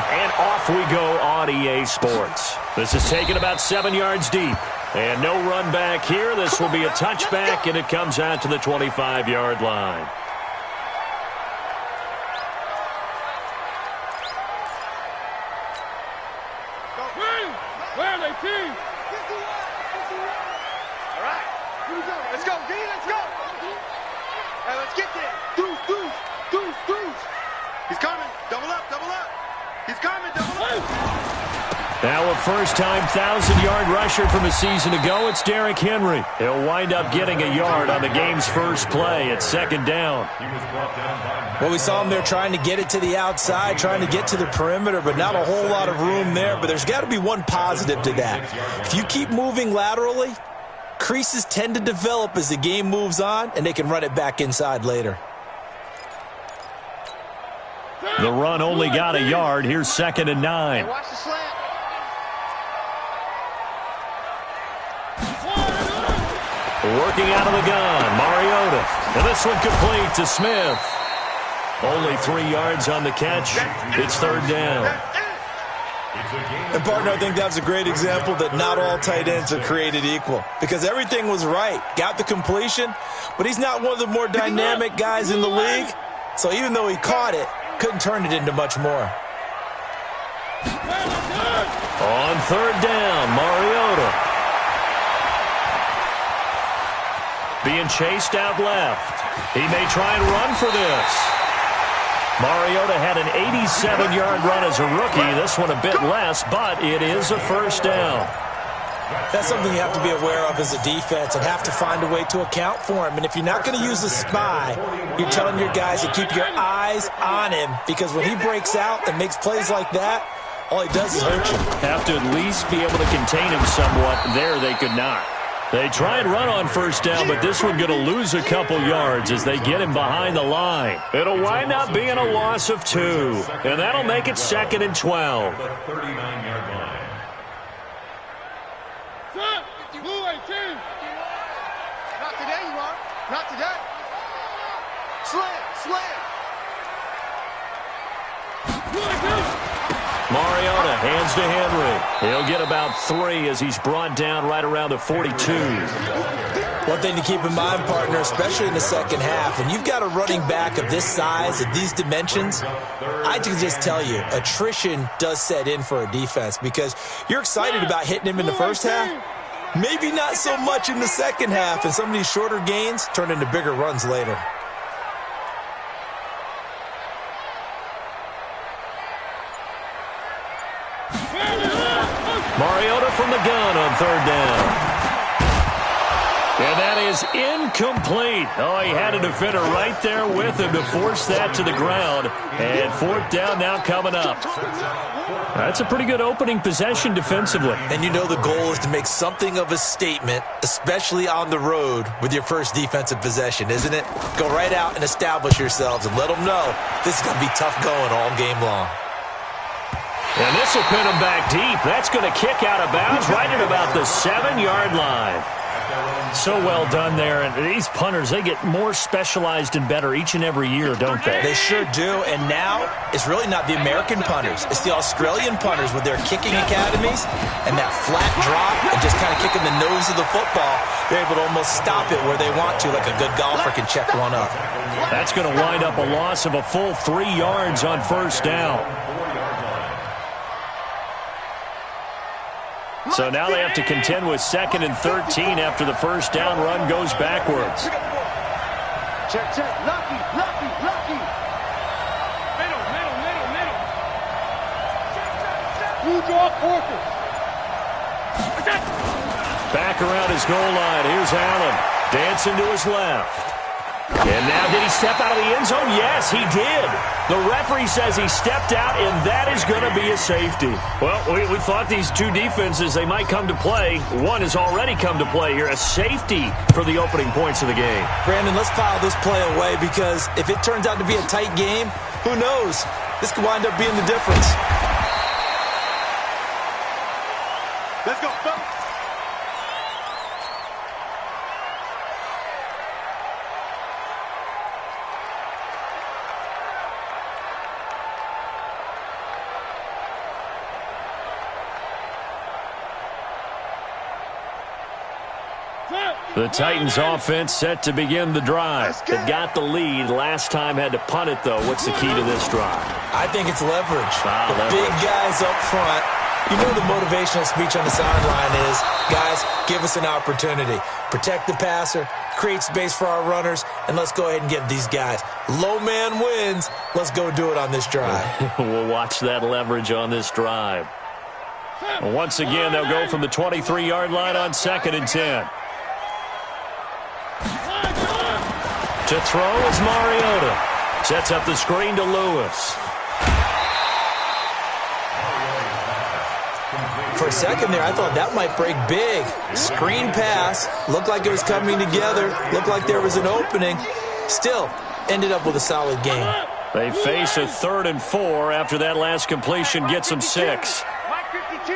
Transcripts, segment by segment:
And off we go on EA Sports. This is taken about 7 yards deep. And no run back here. This will be a touchback, and it comes out to the 25-yard line. Where are they, team? All right, here we go. Let's go, D. Let's go. Hey, let's get there. Deuce. He's coming. Double up. He's coming. Double up. Now a first-time 1,000-yard rusher from a season ago. It's Derrick Henry. He'll wind up getting a yard on the game's first play at second down. Well, we saw him there trying to get it to the outside, trying to get to the perimeter, but not a whole lot of room there. But there's got to be one positive to that. If you keep moving laterally, creases tend to develop as the game moves on, and they can run it back inside later. The run only got a yard. Here's 2nd and 9. Hey, watch the slant. Working out of the gun, Mariota. And this one complete to Smith. Only 3 yards on the catch. It's 3rd down. And, partner, I think that's a great example that not all tight ends are created equal. Because everything was right. Got the completion, but he's not one of the more dynamic guys in the league. So even though he caught it, couldn't turn it into much more. On 3rd down, Mariota. Being chased out left. He may try and run for this. Mariota had an 87-yard run as a rookie. This one a bit less, but it is a first down. That's something you have to be aware of as a defense and have to find a way to account for him. And if you're not going to use a spy, you're telling your guys to keep your eyes on him, because when he breaks out and makes plays like that, all he does is hurt you. Have to at least be able to contain him somewhat. There they could not. They try and run on first down, but this one going to lose a couple yards as they get him behind the line. It'll wind up being a loss of 2, and that'll make it 2nd and 12. 39-yard line. Set. Blue 18. Not today, you are. Not today. Slam. Blue 18. Mariota hands to Henry. He'll get about 3 as he's brought down right around the 42. One thing to keep in mind, partner, especially in the second half, when you've got a running back of this size, of these dimensions, I can just tell you, attrition does set in for a defense, because you're excited about hitting him in the first half, maybe not so much in the second half, and some of these shorter gains turn into bigger runs later. Mariota from the gun on 3rd down. And that is incomplete. Oh, he had a defender right there with him to force that to the ground. And 4th down now coming up. That's a pretty good opening possession defensively. And you know the goal is to make something of a statement, especially on the road with your first defensive possession, isn't it? Go right out and establish yourselves and let them know this is going to be tough going all game long. And this will pin him back deep. That's going to kick out of bounds right at about the 7-yard line. So well done there. And these punters, they get more specialized and better each and every year, don't they? They sure do. And now it's really not the American punters. It's the Australian punters with their kicking academies and that flat drop and just kind of kicking the nose of the football. They're able to almost stop it where they want to, like a good golfer can check one up. That's going to wind up a loss of a full 3 yards on first down. So now they have to contend with 2nd and 13 after the first down run goes backwards. Check. Lucky. Middle. Blue draw, Porter. Back around his goal line. Here's Allen. Dancing to his left. And now did he step out of the end zone? Yes, he did. The referee says he stepped out, and that is going to be a safety. Well, we thought these two defenses, they might come to play. One has already come to play here. A safety for the opening points of the game. Brandon, let's file this play away, because if it turns out to be a tight game, who knows? This could wind up being the difference. Let's go. The Titans offense set to begin the drive. They've got the lead. Last time had to punt it, though. What's the key to this drive? I think it's leverage. Leverage. Big guys up front. You know the motivational speech on the sideline is, guys, give us an opportunity. Protect the passer, create space for our runners, and let's go ahead and give these guys. Low man wins. Let's go do it on this drive. We'll watch that leverage on this drive. Once again, they'll go from the 23-yard line on 2nd and 10. To throw is Mariota. Sets up the screen to Lewis. For a second there, I thought that might break big. Screen pass. Looked like it was coming together. Looked like there was an opening. Still, ended up with a solid game. They face a 3rd and 4 after that last completion gets them 6. Mike 52.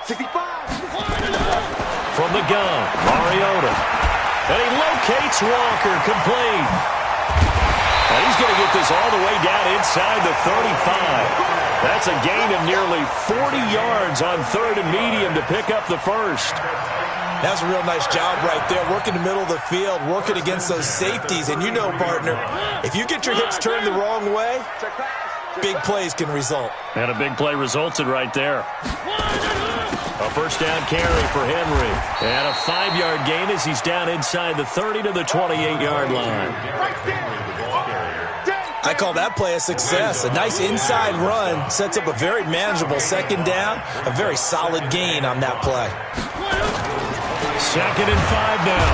65. From the gun, Mariota. And he locates Walker, complete. And he's going to get this all the way down inside the 35. That's a gain of nearly 40 yards on 3rd and medium to pick up the first. That's a real nice job right there, working the middle of the field, working against those safeties. And you know, partner, if you get your hips turned the wrong way, big plays can result. And a big play resulted right there. A first down carry for Henry. And a 5-yard gain as he's down inside the 30 to the 28-yard line. I call that play a success. A nice inside run sets up a very manageable 2nd down. A very solid gain on that play. 2nd and 5 now.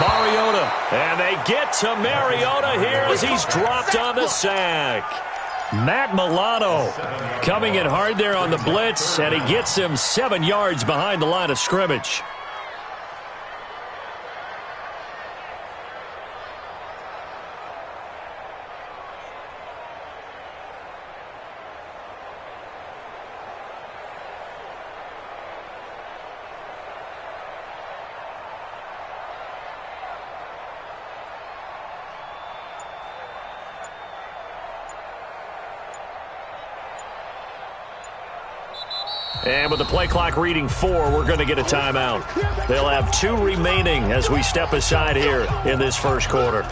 Mariota. And they get to Mariota here as he's dropped on the sack. Matt Milano coming in hard there on the blitz, and he gets him 7 yards behind the line of scrimmage. And with the play clock reading 4, we're going to get a timeout. They'll have 2 remaining as we step aside here in this first quarter.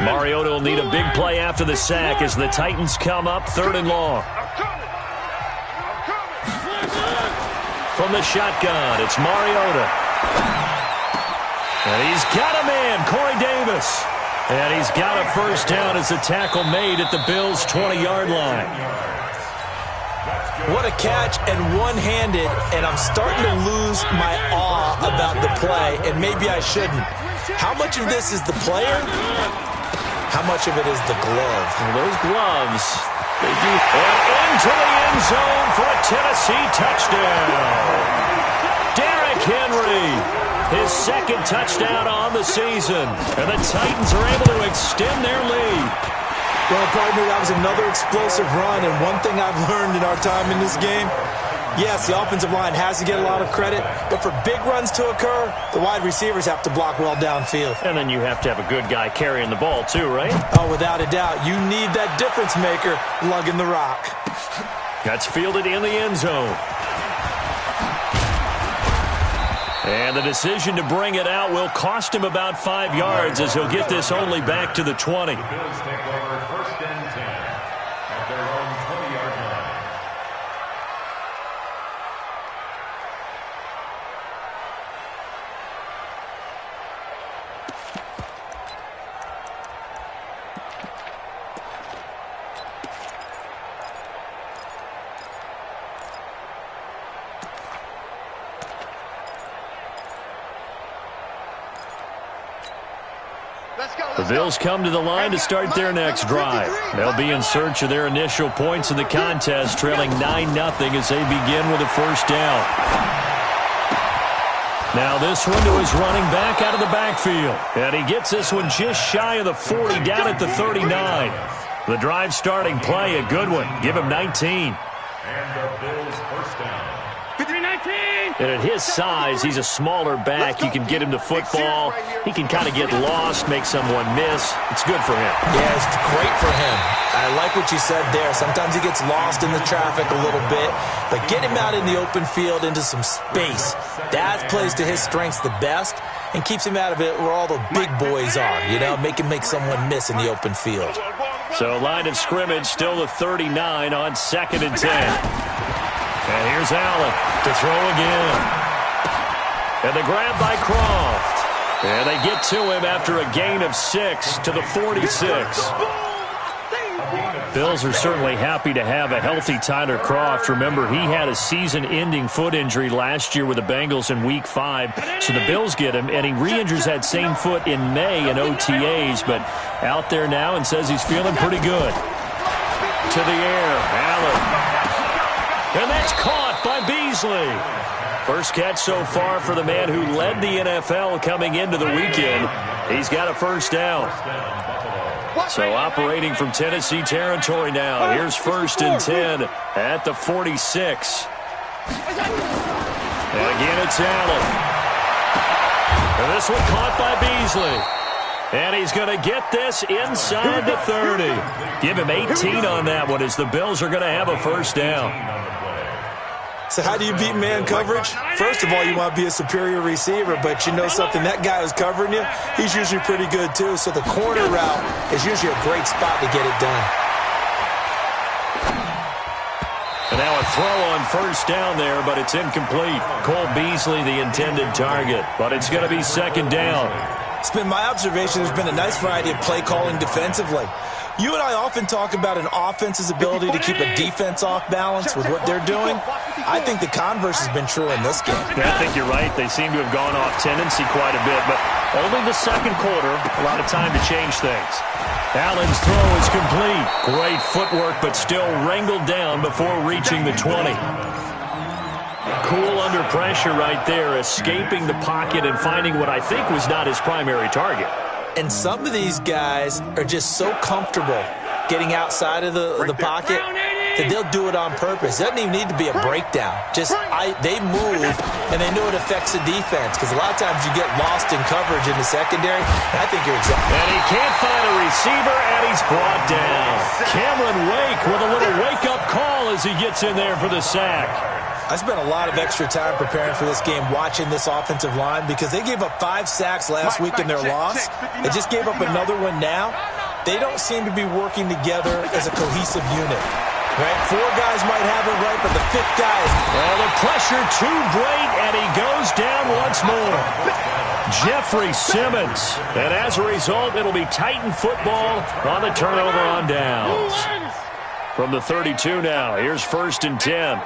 Mariota will need a big play after the sack as the Titans come up 3rd and long. From the shotgun, it's Mariota. And he's got a man, Corey Davis. And he's got a first down as the tackle made at the Bills' 20-yard line. What a catch, and one-handed, and I'm starting to lose my awe about the play, and maybe I shouldn't. How much of this is the player? How much of it is the glove? Well, those gloves, they do. And into the end zone for a Tennessee touchdown. Derrick Henry. His 2nd touchdown on the season. And the Titans are able to extend their lead. Well, partner, that was another explosive run. And one thing I've learned in our time in this game, yes, the offensive line has to get a lot of credit. But for big runs to occur, the wide receivers have to block well downfield. And then you have to have a good guy carrying the ball too, right? Oh, without a doubt. You need that difference maker lugging the rock. That's fielded in the end zone. And the decision to bring it out will cost him about 5 yards as he'll get this only back to the 20. The Bills take over 1st and 10 at their own 20-yard line. The Bills come to the line to start their next drive. They'll be in search of their initial points in the contest, trailing 9-0 as they begin with a first down. Now this one to his running back out of the backfield. And he gets this one just shy of the 40, down at the 39. The drive starting play, a good one. Give him 19. And the Bills' first down. 53-19. And at his size, he's a smaller back. You can get him to football. He can kind of get lost, make someone miss. It's good for him. Yeah, it's great for him. I like what you said there. Sometimes he gets lost in the traffic a little bit, but get him out in the open field into some space. That plays to his strengths the best and keeps him out of it where all the big boys are, you know, make him make someone miss in the open field. So line of scrimmage still the 39 on 2nd and 10. And here's Allen to throw again. And the grab by Croft. And they get to him after a gain of 6 to the 46. Bills are certainly happy to have a healthy Tyler Croft. Remember, he had a season-ending foot injury last year with the Bengals in Week 5. So the Bills get him, and he re-injures that same foot in May in OTAs. But out there now and says he's feeling pretty good. To the air, Allen. And that's caught by Beasley. First catch so far for the man who led the NFL coming into the weekend. He's got a first down. So operating from Tennessee territory now. Here's 1st and 10 at the 46. And again it's Allen. And this one caught by Beasley. And he's going to get this inside the 30. Give him 18 on that one as the Bills are going to have a first down. So how do you beat man coverage? First of all, you want to be a superior receiver, but you know something, that guy who's covering you, he's usually pretty good too. So the corner route is usually a great spot to get it done. And now a throw on first down there, but it's incomplete. Cole Beasley, the intended target, but it's going to be 2nd down. It's been my observation there's been a nice variety of play calling defensively. You and I often talk about an offense's ability to keep a defense off balance with what they're doing. I think the converse has been true in this game. Yeah, I think you're right. They seem to have gone off tendency quite a bit, but only the second quarter, a lot of time to change things. Allen's throw is complete. Great footwork, but still wrangled down before reaching the 20. Cool under pressure right there, escaping the pocket and finding what I think was not his primary target. And some of these guys are just so comfortable getting outside of the pocket that they'll do it on purpose. It doesn't even need to be a breakdown. They move, and they know it affects the defense because a lot of times you get lost in coverage in the secondary, and I think you're exactly. And he can't find a receiver, and he's brought down. Cameron Wake with a little wake-up call as he gets in there for the sack. I spent a lot of extra time preparing for this game watching this offensive line because they gave up 5 sacks last week in their loss. They just gave up another one now. They don't seem to be working together as a cohesive unit. Right? 4 guys might have it right, but the 5th guy is... Well, the pressure too great, and he goes down once more. Jeffrey Simmons. And as a result, it'll be Titan football on the turnover on downs. From the 32 now, here's 1st and 10.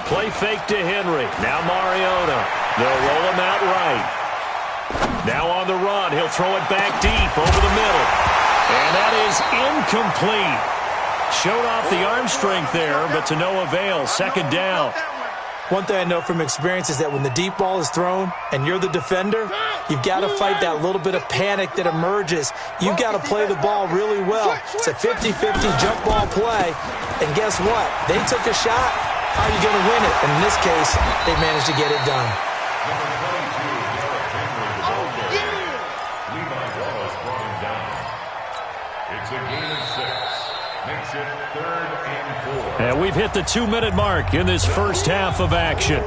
Play fake to Henry. Now Mariota. They'll roll him out right. Now on the run. He'll throw it back deep over the middle. And that is incomplete. Showed off the arm strength there, but to no avail. 2nd down. One thing I know from experience is that when the deep ball is thrown and you're the defender, you've got to fight that little bit of panic that emerges. You've got to play the ball really well. It's a 50-50 jump ball play. And guess what? They took a shot. How are you going to win it? And in this case, they managed to get it done. It's a gain of 6. Makes it 3rd and 4. And we've hit the 2-minute mark in this first half of action.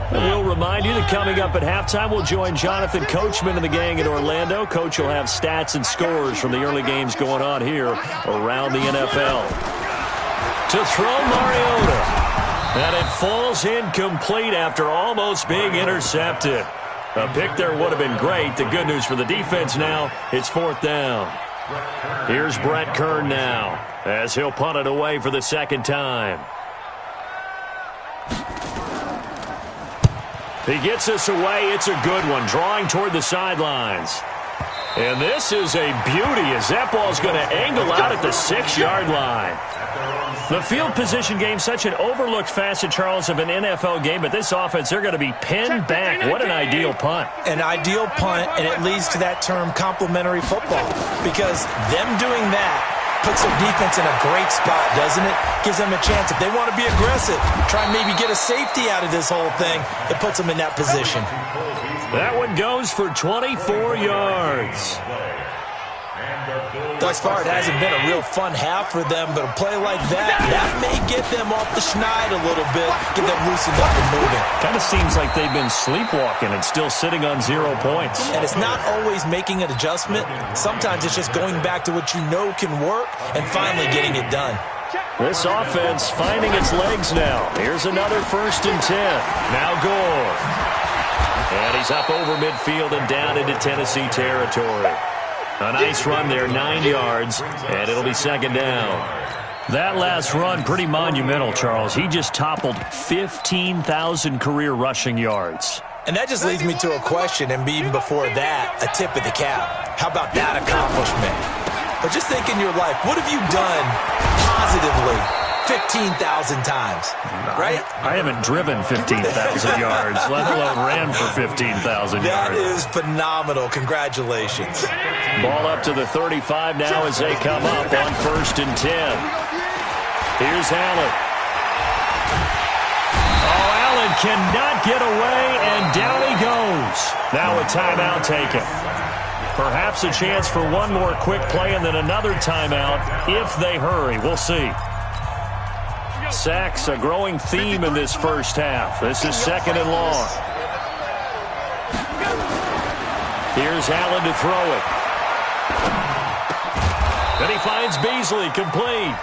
And we'll remind you that coming up at halftime, we'll join Jonathan Coachman and the gang in Orlando. Coach will have stats and scores from the early games going on here around the NFL. To throw Mariota. And it falls incomplete after almost being intercepted. A pick there would have been great. The good news for the defense now, it's 4th down. Here's Brett Kern now as he'll punt it away for the 2nd time. He gets us away. It's a good one. Drawing toward the sidelines. And this is a beauty as that ball's going to angle out at the 6-yard line. The field position game, such an overlooked facet, Charles, of an NFL game, but this offense, they're going to be pinned back. What an ideal punt. An ideal punt, and it leads to that term complementary football, because them doing that puts their defense in a great spot, doesn't it? Gives them a chance. If they want to be aggressive, try and maybe get a safety out of this whole thing, it puts them in that position. That one goes for 24 yards. Thus far, it hasn't been a real fun half for them, but a play like that may get them off the schneid a little bit, get them loosened up and moving. Kind of seems like they've been sleepwalking and still sitting on 0 points. And it's not always making an adjustment. Sometimes it's just going back to what you know can work and finally getting it done. This offense finding its legs now. Here's another 1st and 10. Now Gore. And he's up over midfield and down into Tennessee territory. A nice run there, 9 yards, and it'll be 2nd down. That last run, pretty monumental, Charles. He just toppled 15,000 career rushing yards. And that just leads me to a question, and even before that, a tip of the cap. How about that accomplishment? But just think in your life, what have you done positively 15,000 times, right? I haven't driven 15,000 yards, let alone ran for 15,000 yards. That is phenomenal. Congratulations. Ball up to the 35 now as they come up on 1st and 10. Here's Allen. Oh, Allen cannot get away, and down he goes. Now a timeout taken. Perhaps a chance for one more quick play and then another timeout if they hurry. We'll see. Sacks, a growing theme in this first half. This is 2nd and long. Here's Allen to throw it. Then he finds Beasley, complete.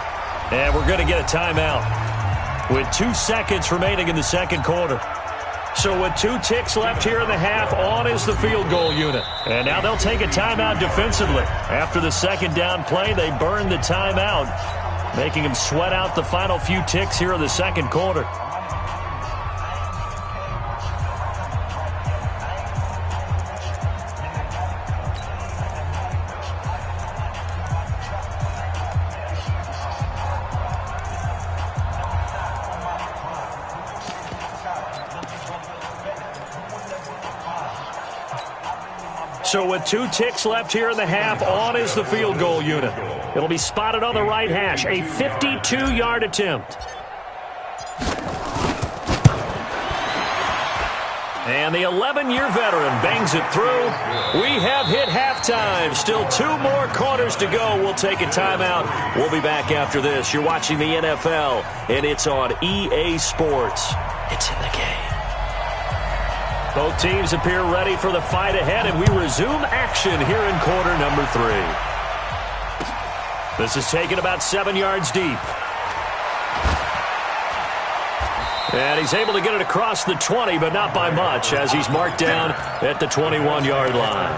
And we're going to get a timeout with 2 seconds remaining in the 2nd quarter. So with 2 ticks left here in the half, on is the field goal unit. And now they'll take a timeout defensively. After the 2nd down play, they burn the timeout, making him sweat out the final few ticks here in the 2nd quarter. So with 2 ticks left here in the half, on is the field goal unit. It'll be spotted on the right hash, a 52-yard attempt. And the 11-year veteran bangs it through. We have hit halftime. Still 2 more quarters to go. We'll take a timeout. We'll be back after this. You're watching the NFL, and it's on EA Sports. It's in the game. Both teams appear ready for the fight ahead, and we resume action here in quarter number 3. This is taken about 7 yards deep. And he's able to get it across the 20, but not by much, as he's marked down at the 21-yard line.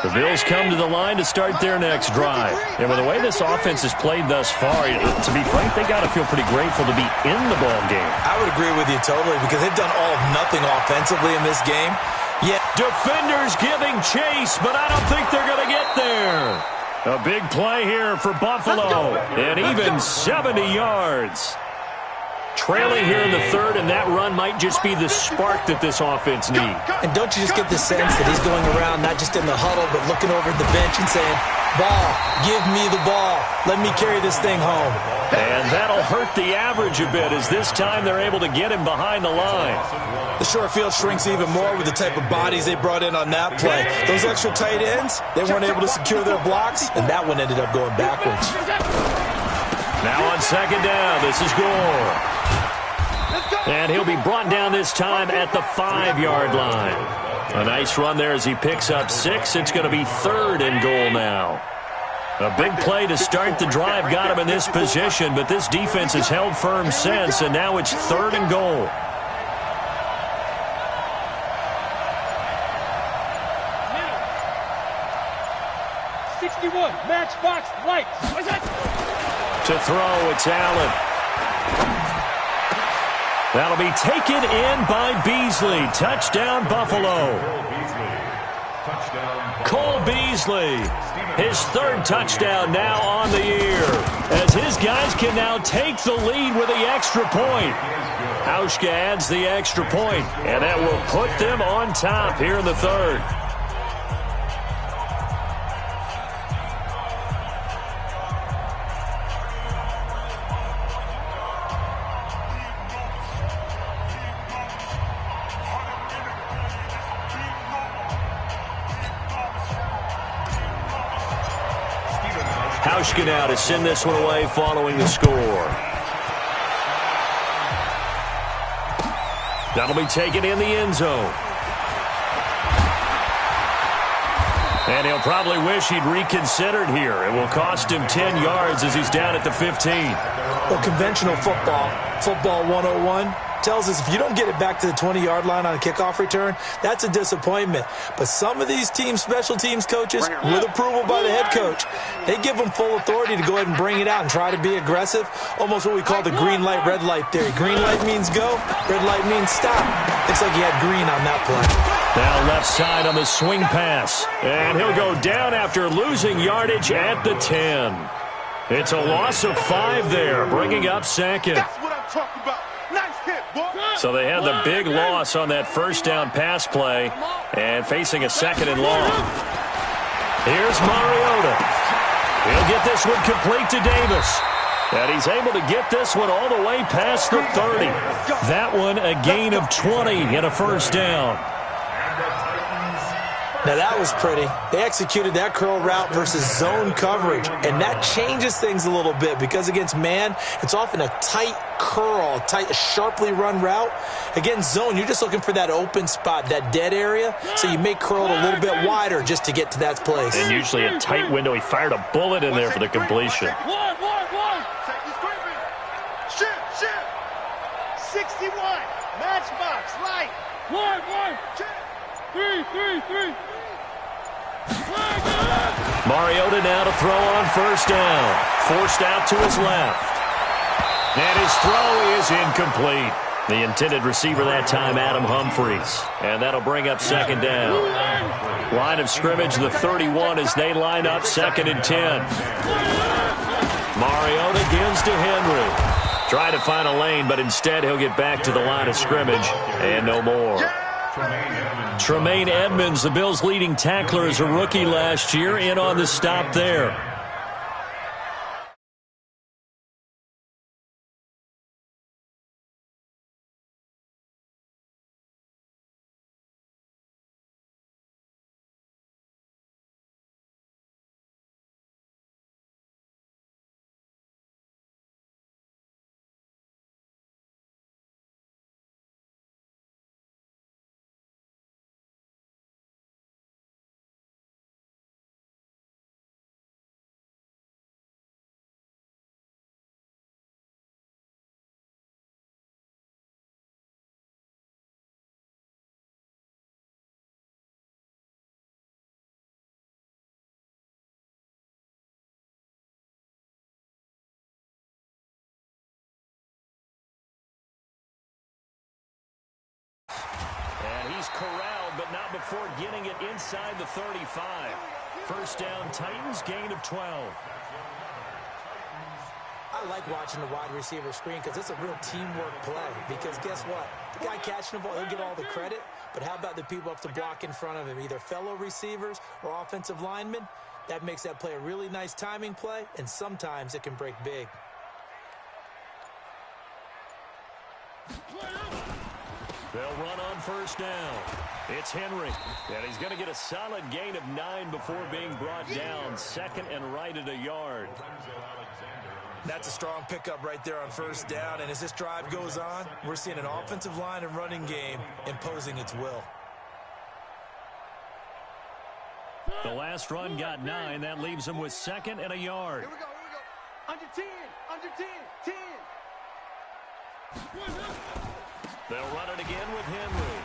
The Bills come to the line to start their next drive. And with the way this offense has played thus far, to be frank, they got to feel pretty grateful to be in the ball game. I would agree with you totally, because they've done all of nothing offensively in this game. Yet defenders giving chase, but I don't think they're going to get there. A big play here for Buffalo, and even 70 yards. Trailing here in the 3rd, and that run might just be the spark that this offense needs. And don't you just get the sense that he's going around not just in the huddle, but looking over at the bench and saying, ball, give me the ball. Let me carry this thing home. And that'll hurt the average a bit, as this time they're able to get him behind the line. The short field shrinks even more with the type of bodies they brought in on that play. Those extra tight ends, they weren't able to secure their blocks, and that one ended up going backwards. Now on 2nd down, this is Gore. And he'll be brought down this time at the 5-yard line. A nice run there as he picks up 6. It's going to be 3rd and goal now. A big play to start the drive got him in this position, but this defense has held firm since, and now it's 3rd and goal. Matchbox lights. To throw, it's Allen. That'll be taken in by Beasley. Touchdown, Buffalo. Cole Beasley, his third touchdown now on the year, as his guys can now take the lead with the extra point. Hauschka adds the extra point, and that will put them on top here in the third. Hauschka now to send this one away following the score. That'll be taken in the end zone. And he'll probably wish he'd reconsidered here. It will cost him 10 yards as he's down at the 15. Well, conventional football 101, tells us if you don't get it back to the 20-yard line on a kickoff return, that's a disappointment. But some of these special teams coaches, with approval by the head coach, they give them full authority to go ahead and bring it out and try to be aggressive. Almost what we call the green light, red light theory. Green light means go, red light means stop. Looks like he had green on that play. Now left side on the swing pass. And he'll go down after losing yardage at the 10. It's a loss of 5 there, bringing up second. That's what I'm talking about. Nice hit, boy. So they had the big loss on that first down pass play and facing a second and long. Here's Mariota. He'll get this one complete to Davis. And he's able to get this one all the way past the 30. That one a gain of 20 in a first down. Now that was pretty. They executed that curl route versus zone coverage, and that changes things a little bit because against man, it's often a tight curl, sharply run route. Against zone, you're just looking for that open spot, that dead area, so you may curl it a little bit wider just to get to that place. And usually a tight window. He fired a bullet in there for the completion. One. Shit. 61. Matchbox, light. One. Three. Mariota now to throw on first down. Forced out to his left. And his throw is incomplete. The intended receiver that time, Adam Humphries. And that'll bring up second down. Line of scrimmage, the 31 as they line up second and 10. Mariota gives to Henry. Try to find a lane, but instead he'll get back to the line of scrimmage and no more. Tremaine Edmonds, the Bills' leading tackler as a rookie last year, in on the stop there. And he's corralled, but not before getting it inside the 35. First down, Titans, gain of 12. I like watching the wide receiver screen because it's a real teamwork play. Because guess what? The guy catching the ball, he'll get all the credit. But how about the people up to block in front of him, either fellow receivers or offensive linemen? That makes that play a really nice timing play, and sometimes it can break big. They'll run on first down. It's Henry, and he's going to get a solid gain of 9 before being brought down. Second and right at a yard. That's a strong pickup right there on first down, and as this drive goes on, we're seeing an offensive line and running game imposing its will. The last run got 9. That leaves him with second and a yard. Here we go. Under 10. They'll run it again with Henry.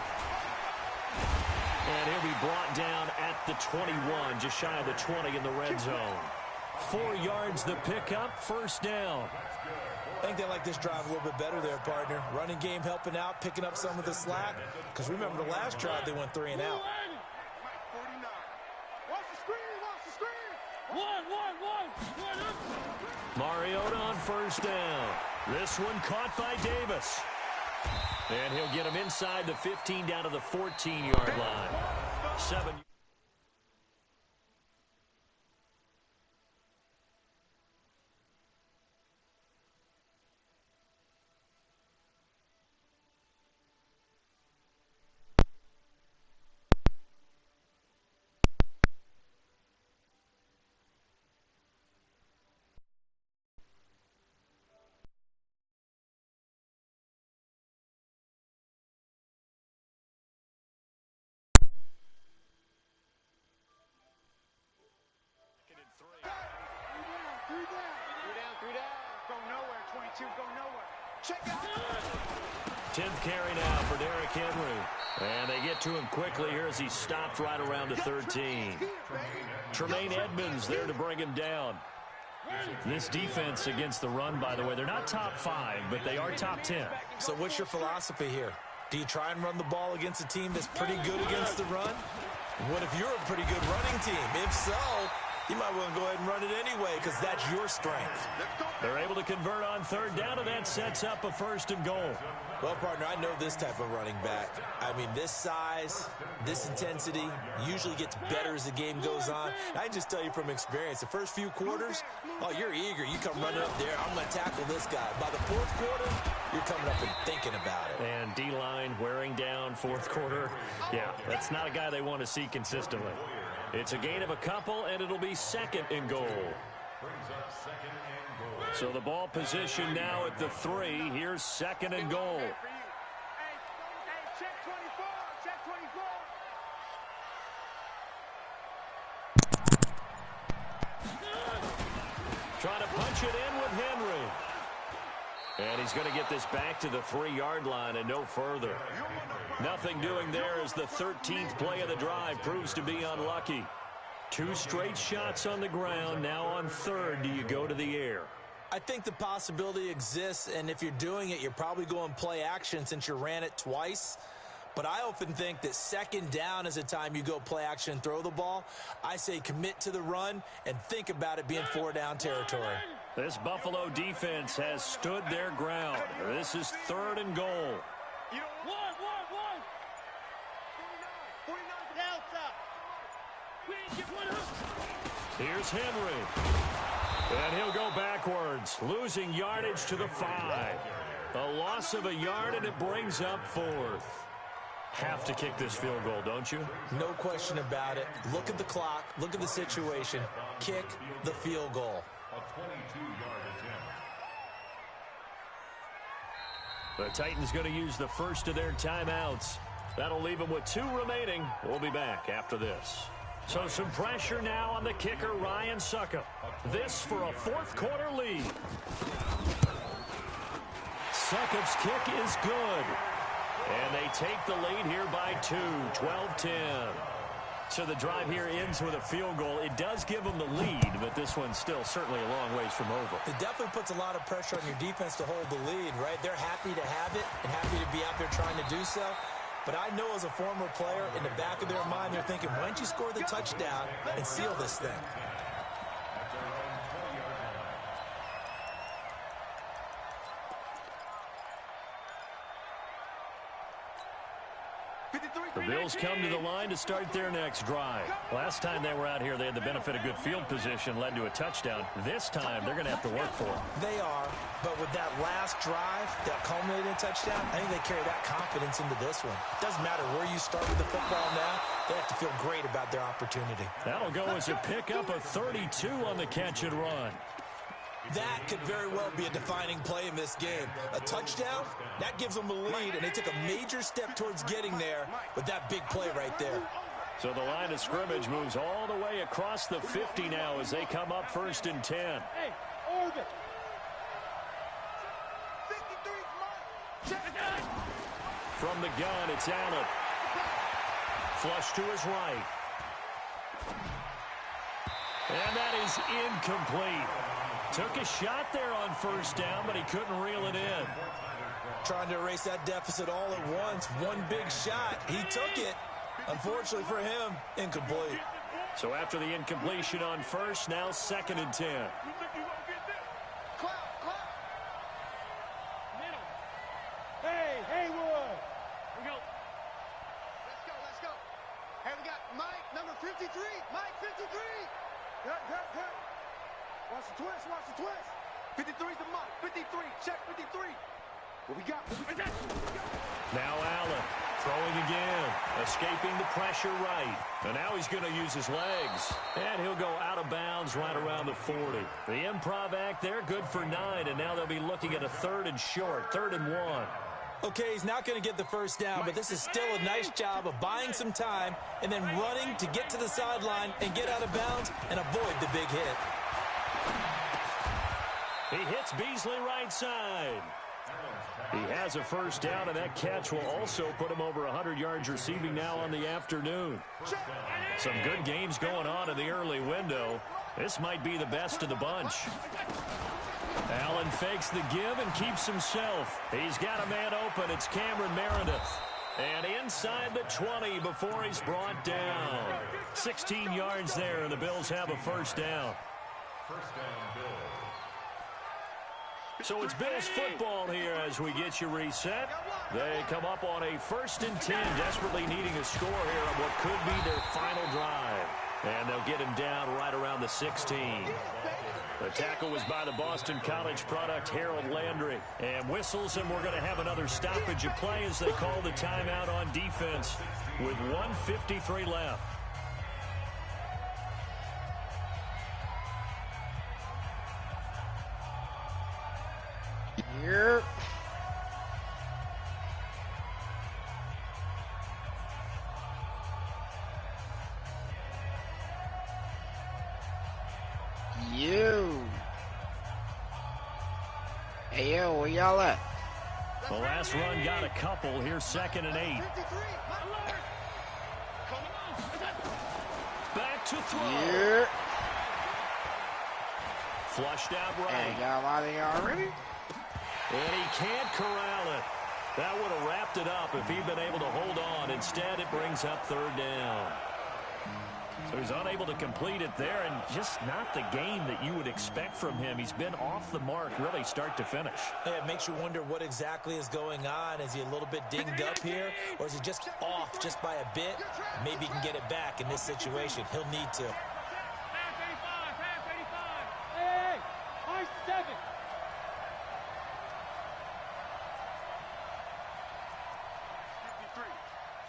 And he'll be brought down at the 21, just shy of the 20 in the red zone. 4 yards the pickup, first down. I think they like this drive a little bit better there, partner. Running game helping out, picking up some of the slack. Because remember, the last drive, they went 3 and out. Mariota on first down. This one caught by Davis. And he'll get him inside the 15 down to the 14-yard line. 7. Three down. Go nowhere, 22, go nowhere. Check it out. 10th carry now for Derrick Henry. And they get to him quickly here as he stopped right around the 13. Tremaine Edmonds there to bring him down. This defense against the run, by the way, they're not top 5, but they are top 10. So what's your philosophy here? Do you try and run the ball against a team that's pretty good against the run? What if you're a pretty good running team? If so, you might want to go ahead and run it anyway because that's your strength. They're able to convert on third down, and that sets up a 1st and goal. Well, partner, I know this type of running back. I mean, this size, this intensity usually gets better as the game goes on. I can just tell you from experience, the first few quarters, oh, you're eager. You come running up there, I'm going to tackle this guy. By the 4th quarter, you're coming up and thinking about it. And D-line wearing down 4th quarter. Yeah, that's not a guy they want to see consistently. It's a gain of a couple, and it'll be 2nd and goal. So the ball position now at the 3. Here's 2nd and goal. Hey, check 24. Check 24. Trying to punch it in with Henry. And he's going to get this back to the 3-yard line and no further. Nothing doing there as the 13th play of the drive proves to be unlucky. 2 straight shots on the ground. Now on 3rd, do you go to the air? I think the possibility exists, and if you're doing it, you're probably going play action since you ran it twice. But I often think that 2nd down is the time you go play action and throw the ball. I say commit to the run and think about it being 4-down territory. This Buffalo defense has stood their ground. This is 3rd and goal. Here's Henry. And he'll go backwards, losing yardage to the 5. A loss of a yard, and it brings up 4th. Have to kick this field goal, don't you? No question about it. Look at the clock. Look at the situation. Kick the field goal. A 22-yard attempt. The Titans going to use the first of their timeouts. That'll leave them with 2 remaining. We'll be back after this. So some pressure now on the kicker, Ryan Succop. This for a 4th quarter lead. Succop's kick is good. And they take the lead here by 2, 12-10. So the drive here ends with a field goal. It does give them the lead, but this one's still certainly a long ways from over. It definitely puts a lot of pressure on your defense to hold the lead, right? They're happy to have it and happy to be out there trying to do so. But I know as a former player, in the back of their mind, they're thinking, why don't you score the touchdown and seal this thing? The Bills come to the line to start their next drive. Last time they were out here, they had the benefit of good field position, led to a touchdown. This time, they're going to have to work for it. They are, but with that last drive, that culminating touchdown, I think they carry that confidence into this one. Doesn't matter where you start with the football now, they have to feel great about their opportunity. That'll go as a pickup of 32 on the catch and run. That could very well be a defining play in this game. A touchdown, that gives them the lead, and they took a major step towards getting there with that big play right there. So the line of scrimmage moves all the way across the 50 now as they come up 1st and 10. Hey, Oregon. 53, From the gun, it's Allen. Flush to his right. And that is incomplete. Took a shot there on first down, but he couldn't reel it in. Trying to erase that deficit all at once. One big shot. He took it. Unfortunately for him, incomplete. So after the incompletion on first, now 2nd and 10. Hey, Haywood. We go. Let's go. Hey, we got Mike, number 53. Mike, 53. Good. Watch the twist. 53's the Mike. 53, check 53. What we got? Now Allen throwing again, escaping the pressure right. And now he's going to use his legs. And he'll go out of bounds right around the 40. The improv act there, good for 9. And now they'll be looking at a 3rd and short, 3rd and 1. Okay, he's not going to get the first down, but this is still a nice job of buying some time and then running to get to the sideline and get out of bounds and avoid the big hit. He hits Beasley right side. He has a first down, and that catch will also put him over 100 yards receiving now on the afternoon. Some good games going on in the early window. This might be the best of the bunch. Allen fakes the give and keeps himself. He's got a man open. It's Cameron Meredith. And inside the 20 before he's brought down. 16 yards there, and the Bills have a first down. First down, Bills. So it's Bills football here as we get you reset. They come up on a 1st and 10, desperately needing a score here on what could be their final drive. And they'll get him down right around the 16. The tackle was by the Boston College product, Harold Landry. And whistles, and we're going to have another stoppage of play as they call the timeout on defense with 1:53 left. Yep. Hey, yo, where y'all at? The last run got a couple. Here's 2nd and 8. Back to throw. Yeah. Flushed out right. Hey, y'all out of here already? And he can't corral it. That would have wrapped it up if he'd been able to hold on. Instead, it brings up 3rd down. So he's unable to complete it there, and just not the game that you would expect from him. He's been off the mark really start to finish. Yeah, it makes you wonder what exactly is going on. Is he a little bit dinged up here, or is he just off just by a bit? Maybe he can get it back in this situation. He'll need to. Hey, I 7.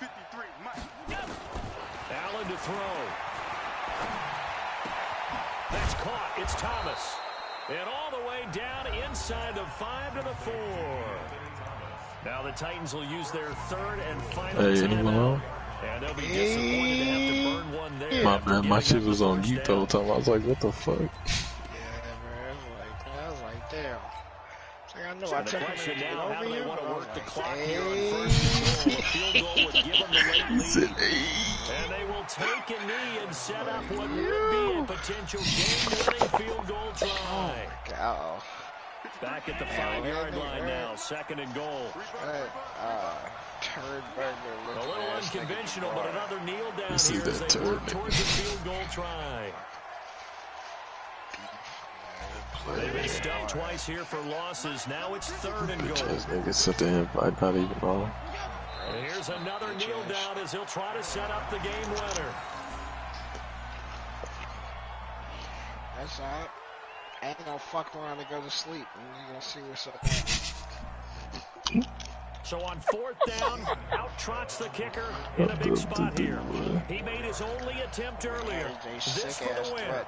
53, Mike. Allen to throw. That's caught. It's Thomas. And all the way down inside the 5 to the 4. Now the Titans will use their 3rd and final timeout. And they'll be disappointed to have to burn one there. My bad, my shit was on mute the whole time. I was like, what the fuck? Yeah, man, I was like, damn. I know I the took question him now, how do they over want to work the clock hey. here on 1st and goal? A field goal would give them the late lead. And they will take a knee and set up what would be a potential game-winning field goal try. Oh, my God. Back at the 5-yard line now, 2nd and goal. A little unconventional, but another kneel down here as they work towards a field goal try. They've been stuffed twice here for losses. Now it's 3rd and goal. Niggas set the invite, not even wrong. And here's another kneel down as he'll try to set up the game winner. That's all right. I ain't gonna fuck around and go to sleep. You're gonna see what's up. So on 4th down, out trots the kicker in a big spot here. He made his only attempt earlier. This for the win.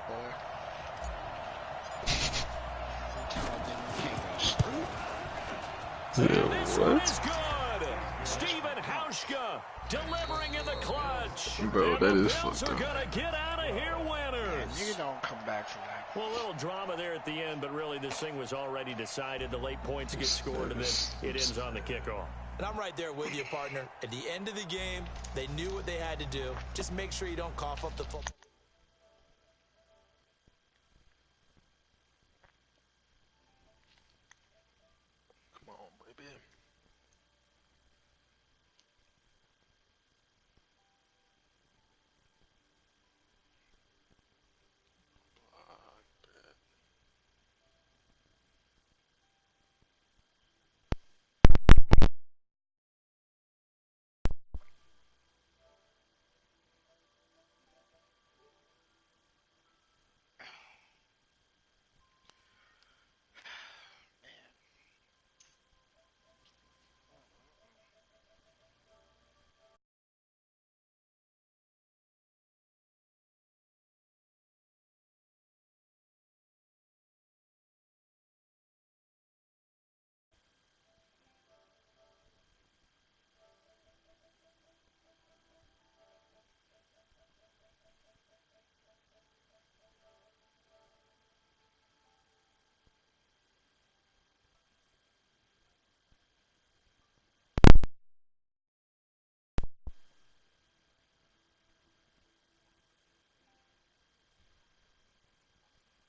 And this one is good. Steven Hauschka delivering in the clutch. Bro, that is fucked up. The Bills are going to get out of here winners. You don't come back from that. Well, a little drama there at the end, but really this thing was already decided. The late points get scored, and then it ends on the kickoff. And I'm right there with you, partner. At the end of the game, they knew what they had to do. Just make sure you don't cough up the football.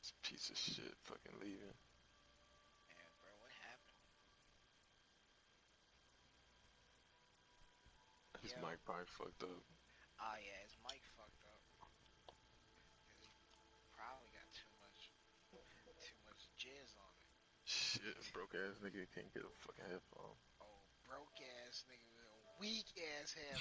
This piece of shit fucking leaving. Man, bro, what happened? His Yo. mic probably fucked up. Oh yeah, his mic fucked up. 'Cause he probably got too much jizz on it. Shit, broke ass nigga can't get a fucking headphone. Oh, broke ass nigga with a weak ass headphone.